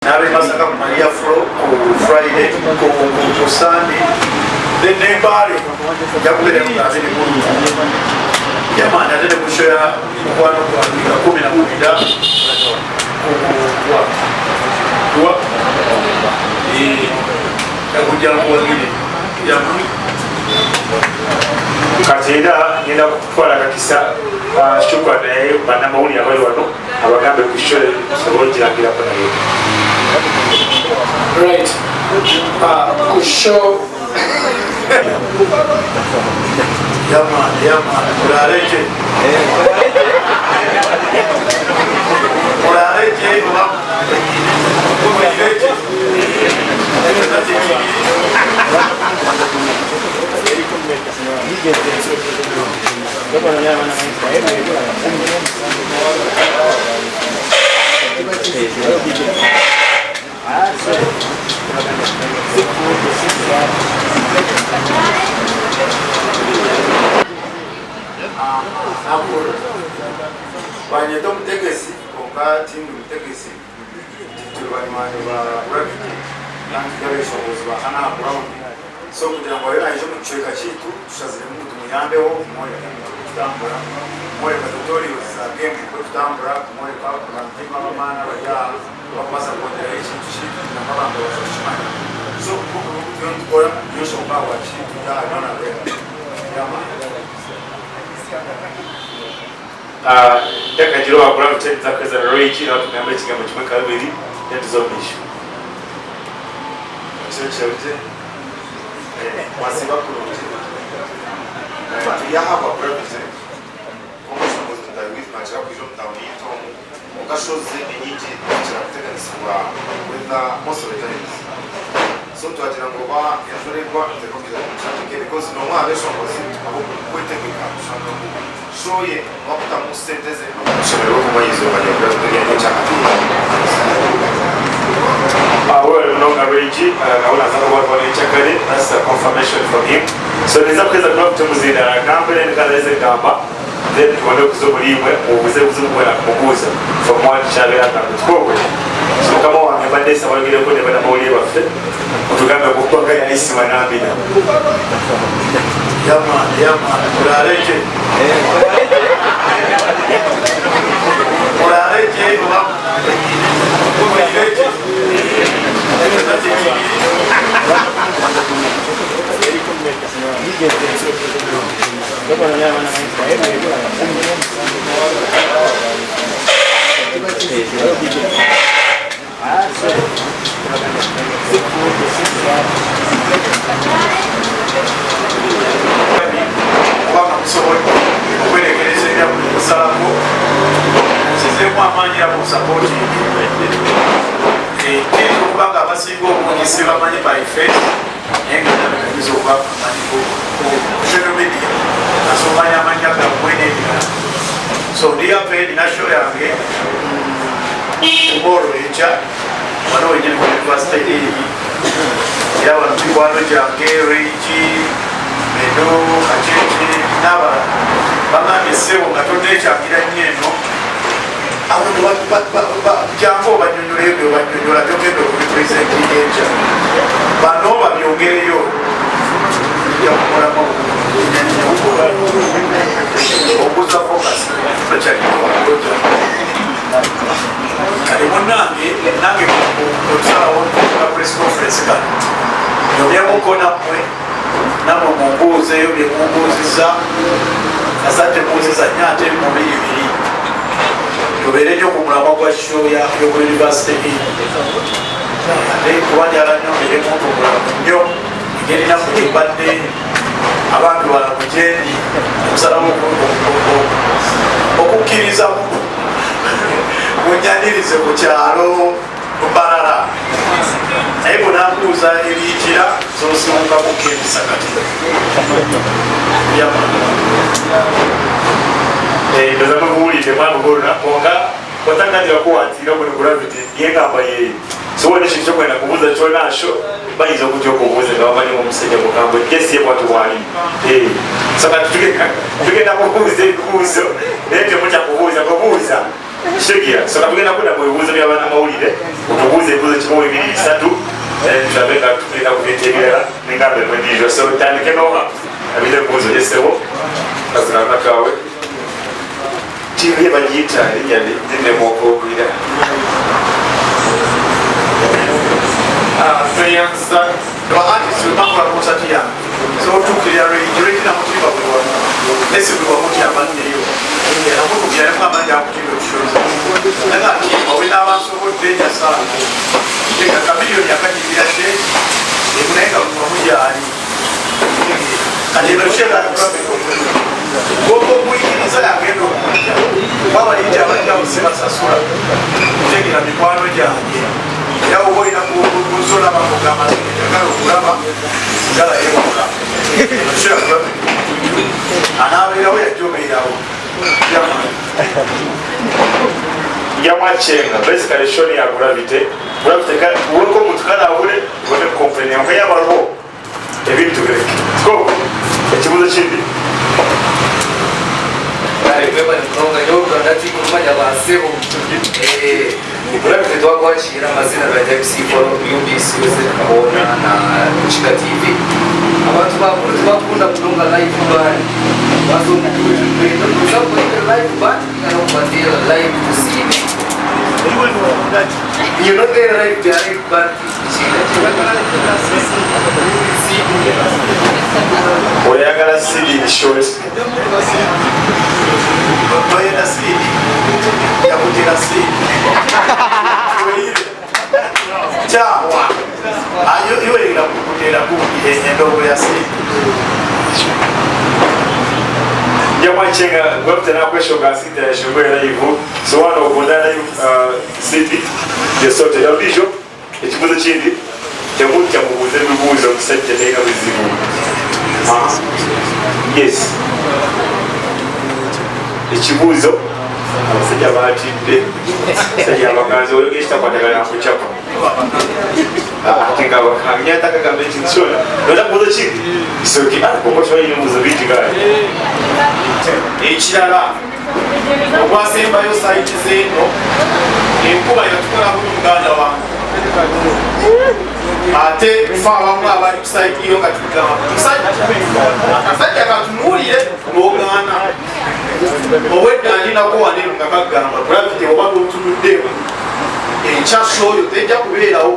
Nabe masaka ku Maria Flow ku Friday ku Sunday then nembale yakubere mu kazi ni mulu jamani atende kushoya kwano kwa 10 kwa yakuja kwa ngine jamani katenda ngenda kutwala kakisa shukrani naye bana mauli abali wano abagambe kushoya sobonji akira kwa nayo. Right. Kusho. Yaman. Mulareje. Banye to mtegesi konga timu mtegesi tulwanyimani ba refugee nanti gale shobozi ba ana brown so kugira ngo rero aje mucweka kitu tushazire mu tumuyambe wo moyo tutambura moyo katori za game ko tutambura moyo ka kuna tima bamana baja bakwasa kondera ikintu kitu na babambo bashimana so kuko tukora yosho bawa kitu ya nona rero yama ndakagiro wakura mutenda kweza rage na tugambe kigambo kimwe kabiri yatuzobisha cyote wasiba kurungi ya haba purpose como somos da with match up with down it ukashoze inyingi kira kuteganiswa with most of the times so tuatira ngo ba yasorerwa tekokeza cyane because no mwa besho ngozi abo kwetekeka shano shoye wakuta musenteze shobero kuma yizo banya bya cyane well no rage naona zako watu wanachakale that's a confirmation from him so niza kweza kwa mtumuzida gambe ni kaleze gamba then tuone kuzobulimwe ubuze uzumwe na kumuguza from one chale atakutkowe so kama wamebadesa wengine kwenye bana mauli wafe utugambe kupanga ya isi wanabina yama mulareje wa kuileje kubanga abasinga obunyisi bamanyi by face naye nga nabizo bamanyi social media nasomanya amanya gammwe n'ebirala so ndiyape erina show yange tomorrow enkya wano wenyini ku university eri era wano mikwano gyange regi medo kacece n'abalala bangambye ssebo nga tonekyangira nnyo eno abantu jangu banyonyola ebyo banyonyola byogenda okubipresentinga enkya bano babyongereyo jakumulamu okuza focus bakyalimuoja kale munange nange okusalawo press conference kano nobyemuko nammwe namwe mumbuuzeyo byemumbuuziza asante mbuuziza nnyo ate mubiri biri tubere nyo ku mulamwa gwa show ya university ate kubanjala nnyo mbere muntu omulamu nnyo engeri naku gyembadde abantu balamujendi okusalamu okukkiriza munyanirize ku kyalo mbalala naye bunambuuza ebiikira zosimungako emisakati ndozama kuwulidde mwana mugolona onga watangatira kuwatira buli gravity yengamba yeyo siwone kintu kyokwenda kubuuza kyonasho bayinza okutya okubuuza nga bamanyi omusajja mukambwe gesi yekwati wali saka tugenda kubuuza ebibuuzo naye temutya kubuuza kubuuza Shegia, so tugenda kwenda mu bibuuzo by'abaana mawulire, otubuuze ebibuuzo kimu bibiri bisatu, tulabe nga tugenda ku bintu ebirala n'engambo emwendiizo. So tandike n'oba abira ebibuuzo gyesebo kazina nakaawe tiimu ye bagiyita erinnya linnemu okwogwira. tweyanza baartist webakula konsati yange sotukirira regina mutimba bwewa nesi bwewa mutiyamba nneyo namutukiranamu amanya akutimba okushoza naga ntimba we n'abansobodde nyasaala teka kamiliyoni akajibira te emunaye nga bwamujali gogo omuyigiriza yagenda okulya babayinja abajja busebasasula kutegera mikwano gyange era oba olina kusolaba kugamba njagala okulaba sigala yekola anaabeerawo yajja obeerawo yamwachenga basically shoni ya gravity weko omuntu kalaabule bone kompleni yankayabalo ebintu bireke ko ekibuzo kindi Gravity twakwakira amazina ga MC for UBC kabona na Chika TV. Abantu bakunda kulunga live band. Bazo kukwenda live band kana kupatia live kusini. You know the live band. oyagala CD short bayina CD yakutira CD chawa ayo iwe ila kukutira kubi endogo ya CD yamwachenga gwapte na kwesho gasita ya shugwe live so wano okunda live CD yesote yabijo ekibuzo kindi kyamutya mubuze bibuuzo omusajja naye nga bizibu. Yes, ekibuuzo abasajja baatidde sajja abakanzi oyo gekitakwatagana nakucapa ate nga abakangi atakagamba ekintu kyona nota kubuuzo kindi isoki okotibalina ebibuuzo bingi gaali ekirala okwasembayo saiti zeeno enkuba yatukola buli muganda wange ate fa abamu abali kusaiti iyo nga tugamba akasajja katunuulire n'ogaana obwedda ndinako waneno nga kagamba gravity oba notunuddewo enkyasa oyo tejja kubeerawo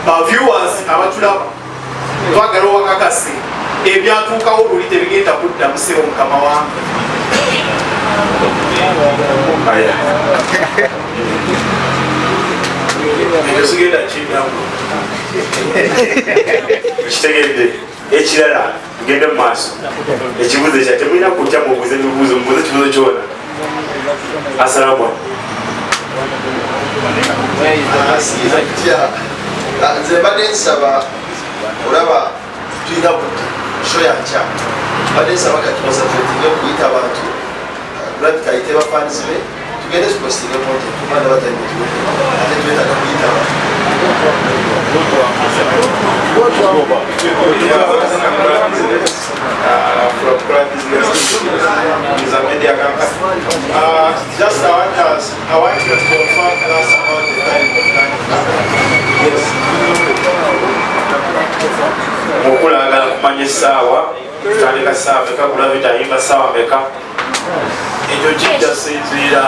baviewers abatulaba twagala owakakase ebyatuukawo luli tebigenda kudda musebo mukama wange esigenda kindamu kitegedde ekirala tugende mu maaso ekibuuzo ekya temulina kutya mubuuze ebibuuzo mubuuze ekibuuzo kyona. Assalamu nze mbadde nsaba olaba tulina budde sho yankya mbadde nsaba kati basatwetinge okuyita abantu gravity ayite bafanisi be tugende tupostinge content kumanda batanyituwe ate twetaaga kuyita just I want you to confirm us about the time of time. Yes. mukulagala kumanya essaawa tutandika ssaawa meka gravity ayimba ssaawa meka ekyo kijja sinziira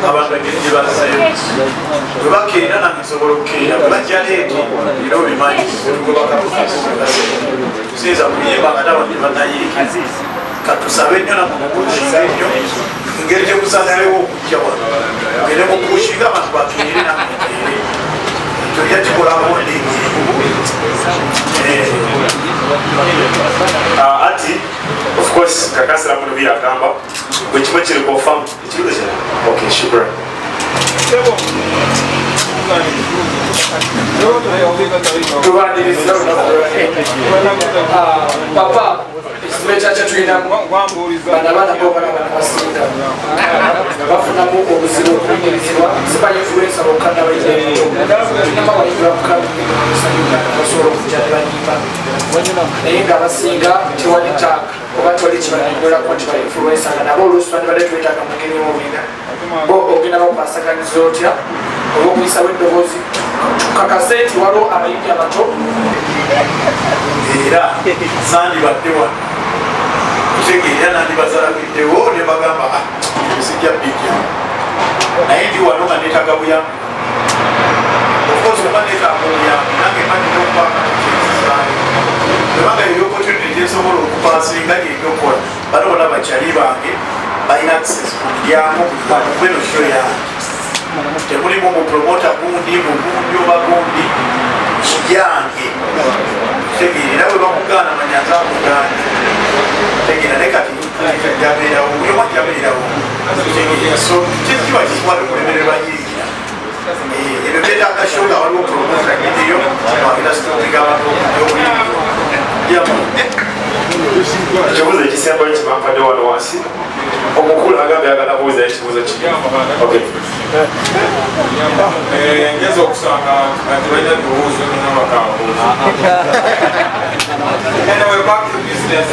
abantu engeri gye bazzeemu bwe bakeera nange nsobola okukeera bwe bajja leeti era obimanyi tusinza kuyimba nga tabange banayiika katusabe nnyo namukukushinga ennyo engeri gye kusazeewo okujja wano ngere mukukushinga abantu bakeere nange nkeere ekyo lyakikolamu ndingi ati of course kakasira muno byagamba bwe kimu kiri confirm ekibuzo kino. Okay, shukran. Tubaniriza papa ekitumekyakyo tulinamu bana basinga bafunamu obuzibu okuyirizibwa siba influensa bokana basobola okujja nebayimba naye nga basinga tewali tak oba tewali kibakolako nti ba influencer nga nabo oluusi bandibadde twetaaga mu ngeri mubina bo ogenda bakupasaganiza otya olw'okuyisawo eddoboozi kakase nti waliwo abayimbi abato era sandibadde wano kutegeera nandibazalagiddewo ne bagamba sijja bijja naye ndi wano nga neetaaga buyambi okozi oba neetaaga obuyambi nange manina okubanga tukyezizaayo ebanga eyo opportunity gyensobola okupasinga gyegyokola bano bona bakyali bange balina access ku miryango kweno sho yange temulimu mupromota gundi mugundi oba gundi kijange tegeera bwe bamugaana manyaza amugane tegeera ne kati jabeerawo buyoma jabeerawo tegeera so kiba kikwale kulemererwa nyigira ebyo byetaaga shoga waliwo promota gideyo bagenda sitopiga abantu ekibuuzo ekisembayo kibampadde wano wansi omukulu agambye agala buuza ekibuuzo ki ngeza okusanga kati balina bibuuzo nabakabuuzo anyway back to business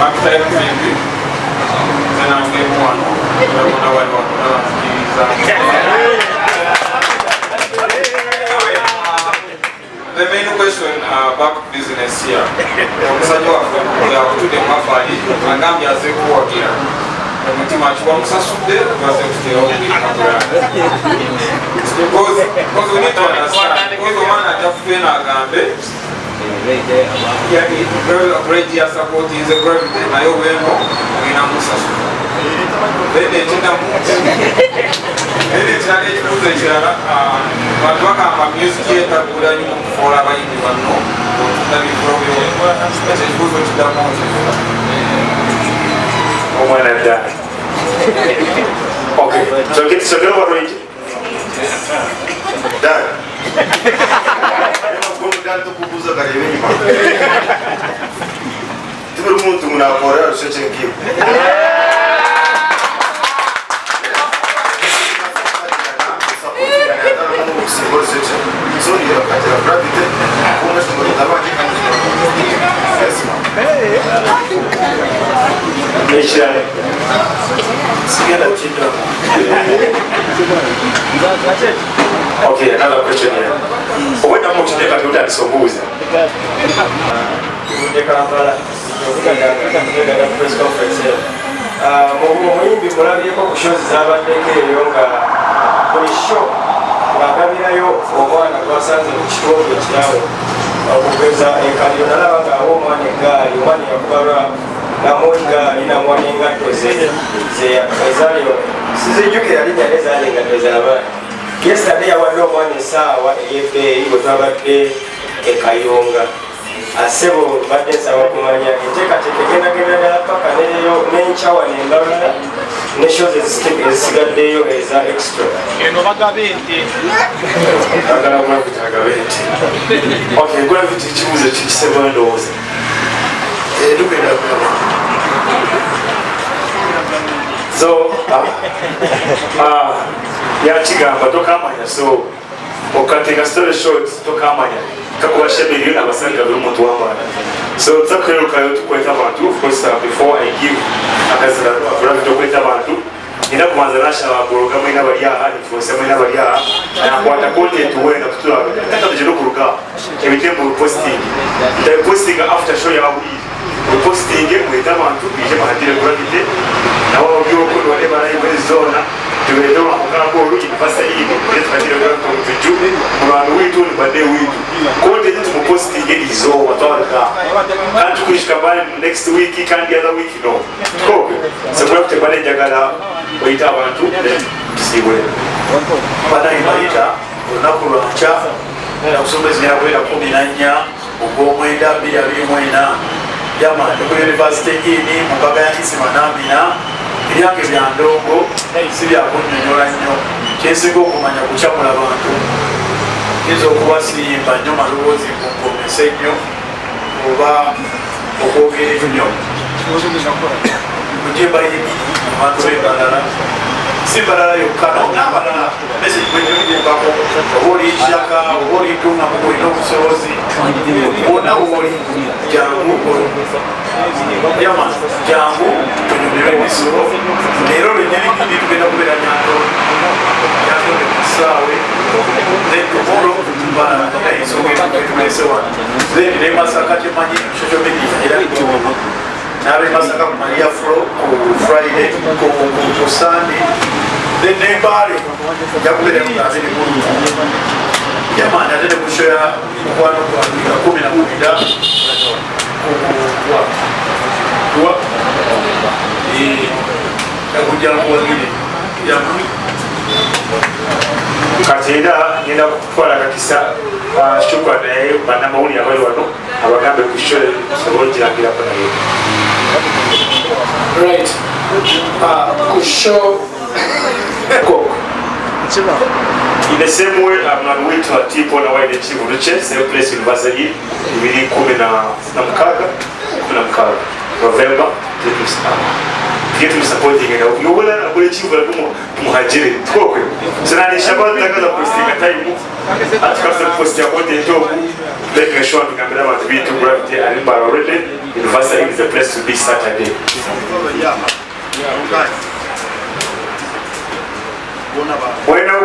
akitayo kumimbi zenangemu wano abona bali wakona basikiriza the main question back to business here omusajja waffe yawutudde mumafali agambye aze kuwagira omutima kiwamusasudde baze kuterawo because we need to understand because omwana ajja kutwena agambe grade ya support is a gravity naye obweno ogenda musasula then ekiramu ekirala ekibuuzo ekirala bantu bagamba music yetagula nyo okufuula abayimbi banno otundabifulobyo ekibuuzo kiddamu omwana ddala sogera walweki dala tukubuuza kalebe enyuma tibuli muntu munakorera research enkibu ekirala sigenda kiddamu okay another question here obwedda mutudde kati otandisa obuuza Kampala okugenda press conference omuyimbi mulabyeko ku shows zabaddeko eyo nga buli show ng'agabirayo omwana gwasanze mu kitundu ekirawo okugeza ekalyo nalaba ng'awo omwana egaali omwana yakubalwa namu egaali namuwa n'engatto ezaliyo sizijjukira linnya nezaali engatto z'abaana yesterday yawadde omwana essaawa ey'ebbeeyi bwe twabadde ekayonga asebo badde nsaba kumanya enteekateeka egendagenda ddala paka n'enkyawa nembalala ne shows ezisigaddeyo eza extra eno bagabe ente agala gravity agabe nti okay gravity kibuuzo kikisembayo ndowooza tugenda kulaba so yakigamba tokamanya so okateeka story short tokamanya kakuba sheberiyo nabasanga buli muntu wamwana so nza kwerukayo tukweta abantu of course before I give akazira gravity okweta abantu nina kumanza national abologa mwina bali aha influencer mwina bali aha nakwata content wena kutula kata tujeno kuruka ebitembo posting posting after show ya buli posting mwita abantu bije bahadire gravity nawo byoko wale barayi bezona tuwedoma mukako oluji pasta hii yetu kadire gravity mviju mwana witu ni bade witu content mu posting izo watwalika kantu kuishika bali next week kandi other week no koke so gravity bale jagala oyita abantu tusibwe banayi bayita olunaku lwanca nakusomezi yakwera 14 ogwomwenda 2024 yamande ku university ini mumbaga ya isima namina ebyange bya ndongo si byakunnyonnyola nnyo kyensinga okumanya kukyamula bantu kiyinza okuba siyimba nnyo maloboozi kunkomese nnyo oba okwogera ennyo kujemba yibi abantu bebalala simbalala yokka n'abalala message bwenyolibako oba oli shaka oba oli tunga olina obusobozi bwonna bwoli jangu yama jangu tunyumirwe emisolo leero lwenyerigindi tugenda kubeera nyantonde musaawe then tomorrow ensonga then ne Masaka temanyi social media era nabe Masaka ku Maria Flow ku Friday ku Sunday then nembale jakubeera mukabiri mulu jamani atende kushoya mukwano kwa 12 kwa yakuja kuwagili jamani kati era ngenda kutwala kakisa shukwa naye bannamawulire abali wano abagambe ku show sobola ogirangirako naye right ku show in the same way I'm on way to a tipo na wide chief Ruche same place University ibiri 16 November to supporting it you will not go chief muhajiri tukokwe sana ni shabab takaza posting time atakasa post ya wote ndio make sure tukambia watu vitu gravity and already University is the place to be Saturday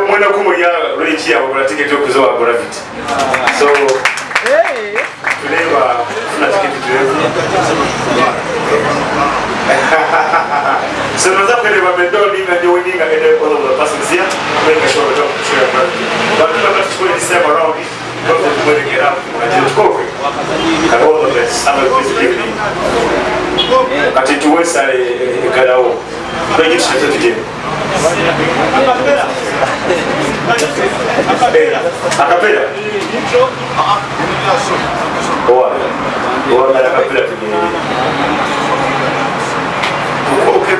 Mwena kumulya lwechi yabo bala ticket okuzowa gravity so tuleba tuna ticket tulevu so naza kweleba mendoni ndio winning and all of the persons here make sure we don't share gravity but we have to this time around not to put it up and go and all of this some of this evening ati tuwesa ekalao ndio kitu tujeni Acapella. Ora la capella okay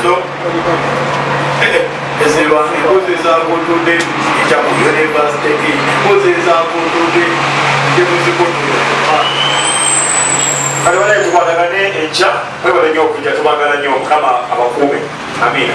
so eziba imbuzi zakho today ijabu university imbuzi zakho today ndimuzikotola kale wale tukwatagane encha webale nyo okujja tubagala nnyo kama abakuume amina